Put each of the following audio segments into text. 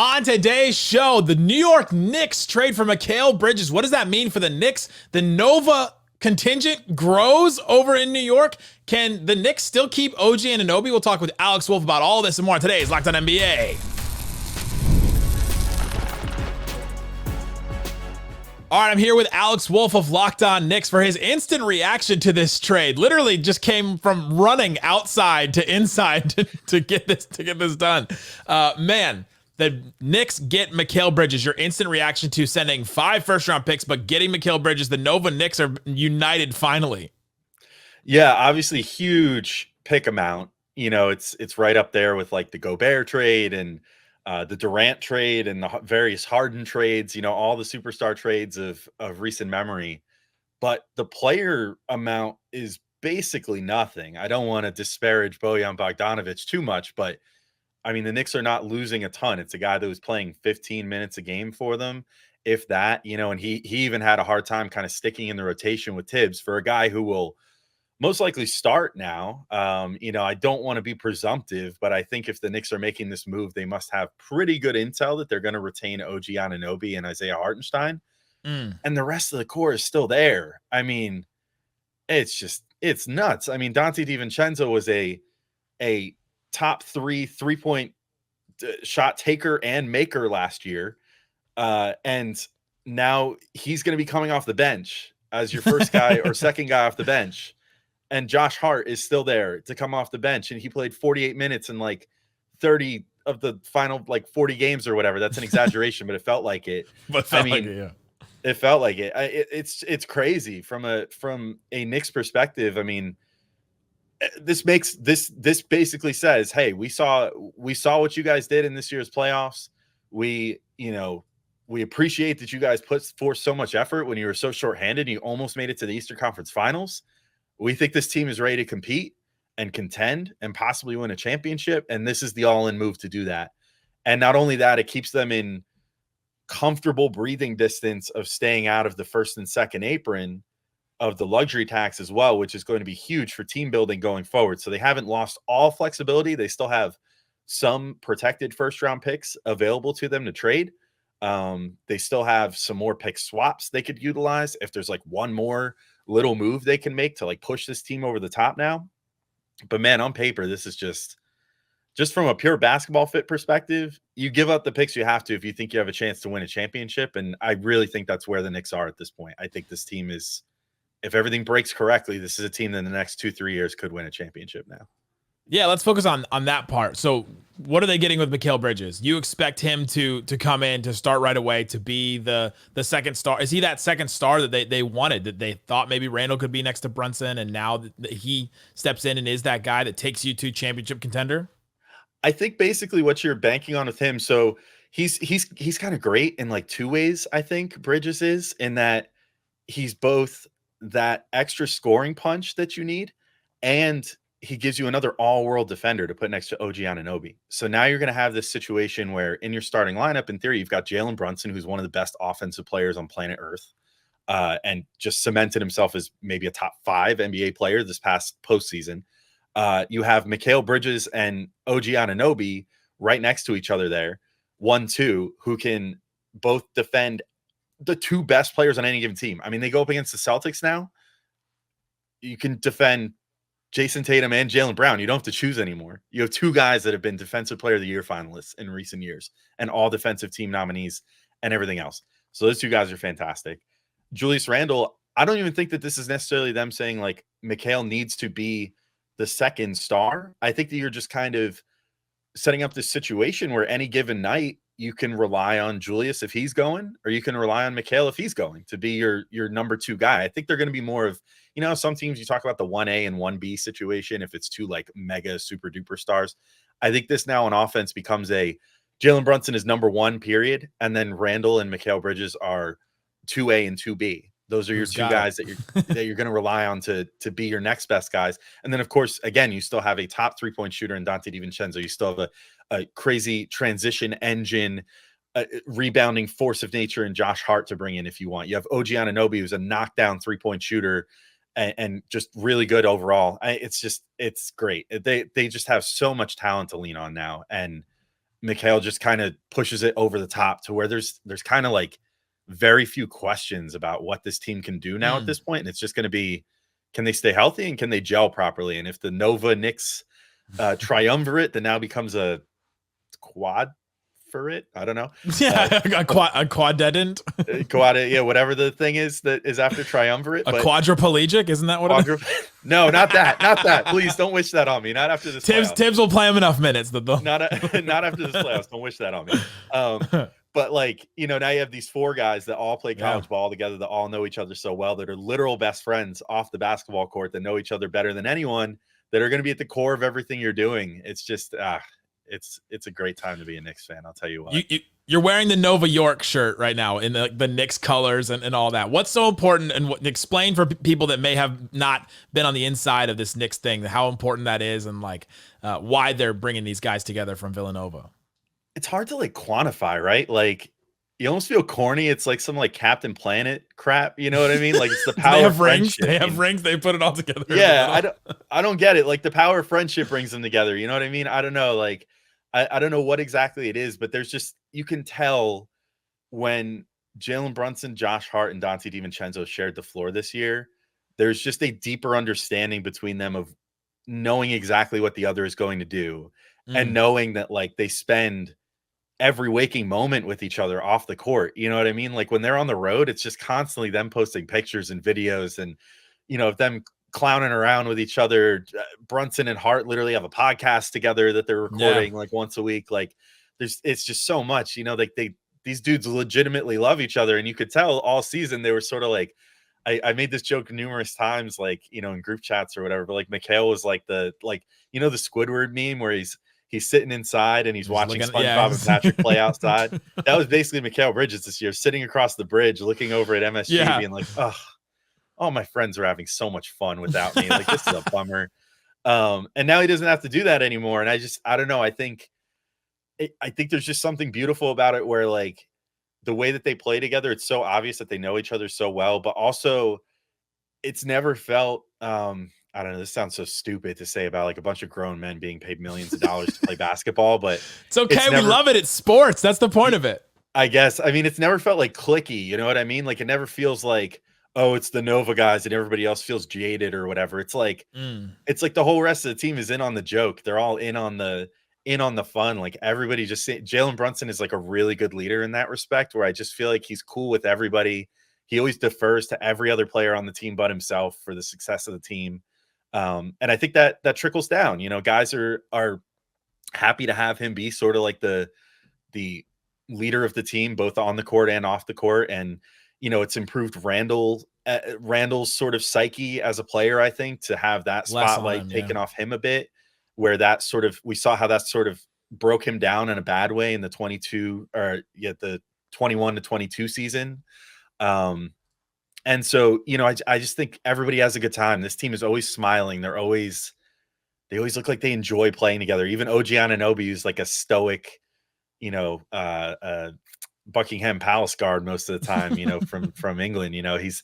On today's show, the New York Knicks trade for Mikal Bridges. What does that mean for the Knicks? The Nova contingent grows over in New York. Can the Knicks still keep OG Anunoby? We'll talk with Alex Wolfe about all this and more on today's Locked On NBA. All right, I'm here with Alex Wolfe of Locked On Knicks for his instant reaction to this trade. Literally just came from running outside to inside to get this done. Man, the Knicks get Mikal Bridges. Your instant reaction to sending 5 first-round picks, but getting Mikal Bridges. The Nova Knicks are united finally. Yeah, obviously huge pick amount. You know, it's right up there with like the Gobert trade and the Durant trade and the various Harden trades, you know, all the superstar trades of recent memory. But the player amount is basically nothing. I don't want to disparage Bojan Bogdanovic too much, but I mean, the Knicks are not losing a ton. It's a guy that was playing 15 minutes a game for them, if that, you know, and he even had a hard time kind of sticking in the rotation with Tibbs for a guy who will most likely start now. You know, I don't want to be presumptive, but I think if the Knicks are making this move, they must have pretty good intel that they're going to retain OG Anunoby and Isaiah Hartenstein. And the rest of the core is still there. I mean, it's nuts. I mean, Donte DiVincenzo was a top 3-point shot taker and maker last year. And now he's going to be coming off the bench as your first guy or second guy off the bench. And Josh Hart is still there to come off the bench. And he played 48 minutes in like 30 of the final, like 40 games or whatever. That's an exaggeration, but it felt like it. It felt like it. It's crazy from a Knicks perspective. I mean, this basically says, hey, we saw what you guys did in this year's playoffs. We appreciate that you guys put forth so much effort when you were so shorthanded. You almost made it to the Eastern Conference Finals. We think this team is ready to compete and contend and possibly win a championship. And this is the all-in move to do that. And not only that, it keeps them in comfortable breathing distance of staying out of the first and second apron of the luxury tax as well, which is going to be huge for team building going forward. So they haven't lost all flexibility. They still have some protected first-round picks available to them to trade. They still have some more pick swaps they could utilize if there's like one more little move they can make to like push this team over the top now. But man, on paper, this is just from a pure basketball fit perspective, you give up the picks you have to if you think you have a chance to win a championship. And I really think that's where the Knicks are at this point. I think this team is, if everything breaks correctly, this is a team that in the next 2-3 years could win a championship now. Yeah, let's focus on that part. So what are they getting with Mikal Bridges? You expect him to come in, to start right away, to be the second star. Is he that second star that they wanted, that they thought maybe Randall could be next to Brunson, and now that he steps in and is that guy that takes you to championship contender? I think basically what you're banking on with him, so he's kind of great in like two ways, I think Bridges is, in that he's both that extra scoring punch that you need, and he gives you another all-world defender to put next to OG Anunoby. So now you're going to have this situation where in your starting lineup, in theory, you've got Jalen Brunson, who's one of the best offensive players on planet Earth, and just cemented himself as maybe a top 5 NBA player this past postseason. You have Mikal Bridges and OG Anunoby right next to each other there, 1-2, who can both defend the 2 best players on any given team. I mean, they go up against the Celtics now. You can defend Jason Tatum and Jaylen Brown. You don't have to choose anymore. You have 2 guys that have been Defensive Player of the Year finalists in recent years and all defensive team nominees and everything else. So those 2 guys are fantastic. Julius Randle, I don't even think that this is necessarily them saying like Mikal needs to be the second star. I think that you're just kind of setting up this situation where any given night you can rely on Julius if he's going, or you can rely on Mikal if he's going to be your number 2 guy. I think they're going to be more of, you know, some teams you talk about the 1A and 1B situation if it's 2 like mega super duper stars. I think this now on offense becomes a Jalen Brunson is number 1 period, and then Randall and Mikal Bridges are 2A and 2B. Those are your 2 guys that you're going to rely on to be your next best guys. And then, of course, again, you still have a top 3-point shooter in Donte DiVincenzo. You still have a crazy transition engine, rebounding force of nature in Josh Hart to bring in if you want. You have OG Anunoby, who's a knockdown 3-point shooter and just really good overall. It's great. They just have so much talent to lean on now. And Mikal just kind of pushes it over the top to where there's kind of like very few questions about what this team can do now at this point. And it's just going to be, can they stay healthy and can they gel properly? And if the Nova Knicks triumvirate that now becomes a quad for it, I don't know. Yeah, a quadedent. Quad, yeah, whatever the thing is that is after triumvirate. A quadriplegic, isn't that what it is? No, not that. Please don't wish that on me. Not after this. Tibbs will play him enough minutes. Not after this playoffs. Don't wish that on me. But like, you know, now you have these four guys that all play college ball together, that all know each other so well, that are literal best friends off the basketball court, that know each other better than anyone, that are going to be at the core of everything you're doing. It's just it's a great time to be a Knicks fan. I'll tell you what. You're wearing the Nova York shirt right now in the Knicks colors and all that. What's so important, and explain for people that may have not been on the inside of this Knicks thing, how important that is, and like why they're bringing these guys together from Villanova. It's hard to like quantify, right? Like you almost feel corny. It's like some like Captain Planet crap. You know what I mean? Like it's the power. They have of rings. friendship. They have rings. They put it all together. Yeah, I don't get it. Like the power of friendship brings them together. You know what I mean? I don't know. Like I don't know what exactly it is, but there's just, you can tell when Jalen Brunson, Josh Hart, and Donte DiVincenzo shared the floor this year, there's just a deeper understanding between them of knowing exactly what the other is going to do and knowing that like they spend every waking moment with each other off the court. You know what I mean? Like when they're on the road, it's just constantly them posting pictures and videos and, you know, of them clowning around with each other. Brunson and Hart literally have a podcast together that they're recording like once a week. Like it's just so much, you know, like these dudes legitimately love each other. And you could tell all season they were sort of like, I made this joke numerous times, like, you know, in group chats or whatever, but like Mikal was like the Squidward meme where he's sitting inside and he's watching SpongeBob and Patrick play outside. That was basically Mikal Bridges this year, sitting across the bridge, looking over at MSG, being like, oh, all my friends are having so much fun without me. Like, this is a bummer. And now he doesn't have to do that anymore. And I don't know. I think there's just something beautiful about it where like the way that they play together, it's so obvious that they know each other so well, but also it's never felt, I don't know, this sounds so stupid to say about like a bunch of grown men being paid millions of dollars to play basketball, but it's okay. We love it. It's sports. That's the point of it. I guess. I mean, it's never felt like cliquey. You know what I mean? Like it never feels like, oh, it's the Nova guys and everybody else feels jaded or whatever. It's like the whole rest of the team is in on the joke. They're all in on the fun. Like everybody just Jalen Brunson is like a really good leader in that respect, where I just feel like he's cool with everybody. He always defers to every other player on the team but himself for the success of the team. And I think that trickles down. You know, guys are happy to have him be sort of like the leader of the team, both on the court and off the court. And you know, it's improved Randall's sort of psyche as a player, I think, to have that spotlight taken off him a bit, where that sort of, we saw how that sort of broke him down in a bad way in the 21 to 22 season. And so, you know, I just think everybody has a good time. This team is always smiling. They always look like they enjoy playing together. Even OG Anunoby, who's like a stoic, you know, Buckingham Palace guard most of the time, you know, from England. You know, he's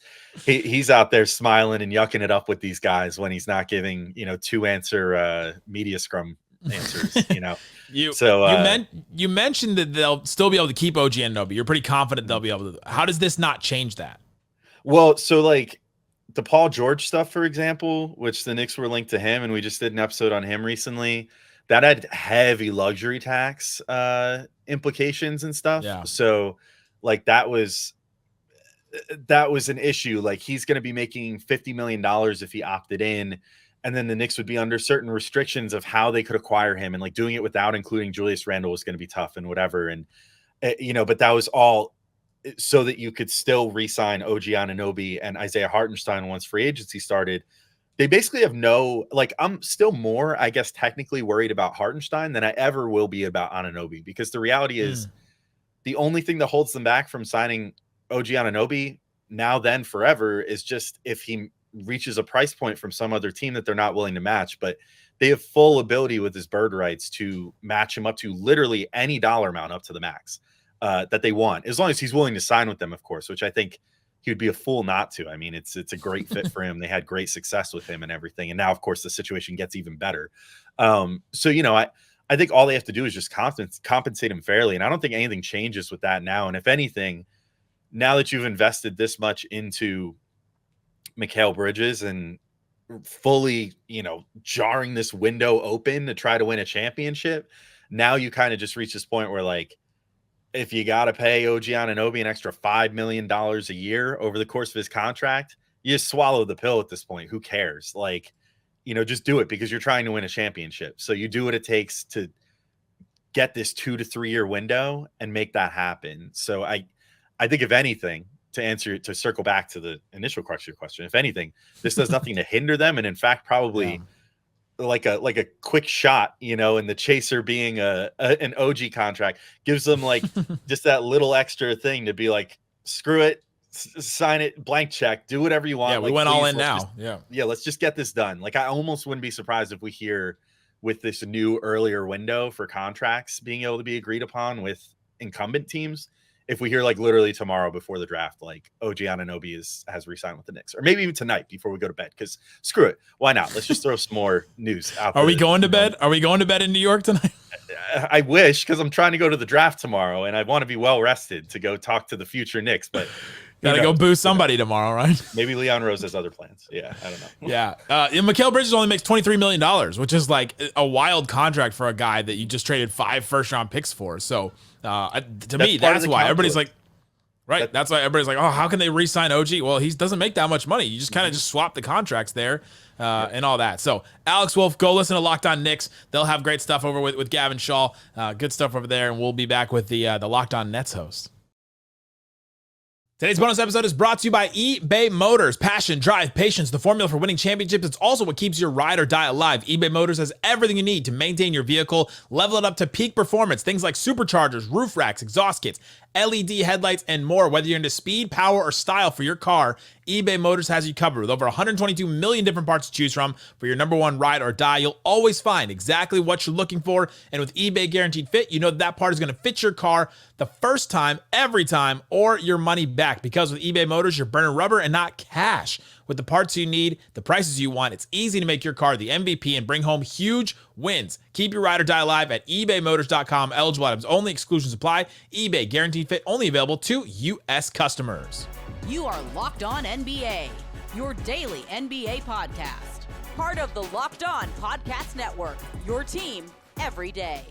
out there smiling and yucking it up with these guys when he's not giving, you know, 2-answer media scrum answers. You know, you mentioned that they'll still be able to keep OG Anunoby. You're pretty confident they'll be able to. How does this not change that? Well, so like the Paul George stuff, for example, which the Knicks were linked to him, and we just did an episode on him recently. That had heavy luxury tax implications and stuff. Yeah. So like that was an issue. Like he's going to be making $50 million if he opted in. And then the Knicks would be under certain restrictions of how they could acquire him. And like doing it without including Julius Randle was going to be tough and whatever. And, you know, but that was all so that you could still re-sign OG Anunoby and Isaiah Hartenstein once free agency started. They basically have no, like, I'm still more, I guess, technically worried about Hartenstein than I ever will be about Anunoby, because the reality is the only thing that holds them back from signing OG Anunoby now, then, forever is just if he reaches a price point from some other team that they're not willing to match. But they have full ability with his bird rights to match him up to literally any dollar amount up to the max that they want, as long as he's willing to sign with them, of course, which I think he would be a fool not to. I mean, it's a great fit for him. They had great success with him and everything. And now, of course, the situation gets even better. So, you know, I think all they have to do is just compensate him fairly. And I don't think anything changes with that now. And if anything, now that you've invested this much into Mikal Bridges and fully, jarring this window open to try to win a championship, now you kind of just reach this point where, like, if you got to pay OG Anunoby an extra $5 million a year over the course of his contract, you just swallow the pill at this point. Who cares? Like, just do it because you're trying to win a championship. So you do what it takes to get this 2 to 3 year window and make that happen. So I think, if anything, to circle back to the initial question, if anything, this does nothing to hinder them. And in fact, probably like a quick shot, and the chaser being an OG contract gives them like just that little extra thing to be like, screw it, sign it, blank check, do whatever you want. Yeah, we went all in now. Let's just get this done. Like, I almost wouldn't be surprised if we hear with this new earlier window for contracts being able to be agreed upon with incumbent teams, if we hear like literally tomorrow before the draft, like OG Anunoby has re-signed with the Knicks, or maybe even tonight before we go to bed. Because screw it, why not? Let's just throw some more news out. Are we going to bed? Are we going to bed in New York tonight? I wish, because I'm trying to go to the draft tomorrow, and I want to be well rested to go talk to the future Knicks. But gotta go boo somebody tomorrow, right? Maybe Leon Rose has other plans. Yeah, I don't know. Yeah, Mikal Bridges only makes $23 million, which is like a wild contract for a guy that you just traded 5 first-round picks for. So to me, that's why everybody's like, right. That's why everybody's like, oh, how can they re-sign OG? Well, he doesn't make that much money. You just kind of just swap the contracts there and all that. So Alex Wolfe, go listen to Locked On Knicks. They'll have great stuff over with Gavin Shaw. Good stuff over there, and we'll be back with the Locked On Nets host. Today's bonus episode is brought to you by eBay Motors. Passion, drive, patience, the formula for winning championships. It's also what keeps your ride or die alive. eBay Motors has everything you need to maintain your vehicle, level it up to peak performance. Things like superchargers, roof racks, exhaust kits, LED headlights, and more. Whether you're into speed, power, or style for your car, eBay Motors has you covered. With over 122 million different parts to choose from for your number one ride or die, you'll always find exactly what you're looking for. And with eBay Guaranteed Fit, you know that part is going to fit your car the first time, every time, or your money back. Because with eBay Motors, you're burning rubber and not cash. With the parts you need, the prices you want, it's easy to make your car the MVP and bring home huge wins. Keep your ride or die alive at ebaymotors.com. Eligible items only. Exclusions apply. eBay Guaranteed Fit only available to U.S. customers. You are Locked On NBA, your daily NBA podcast. Part of the Locked On Podcast Network, your team every day.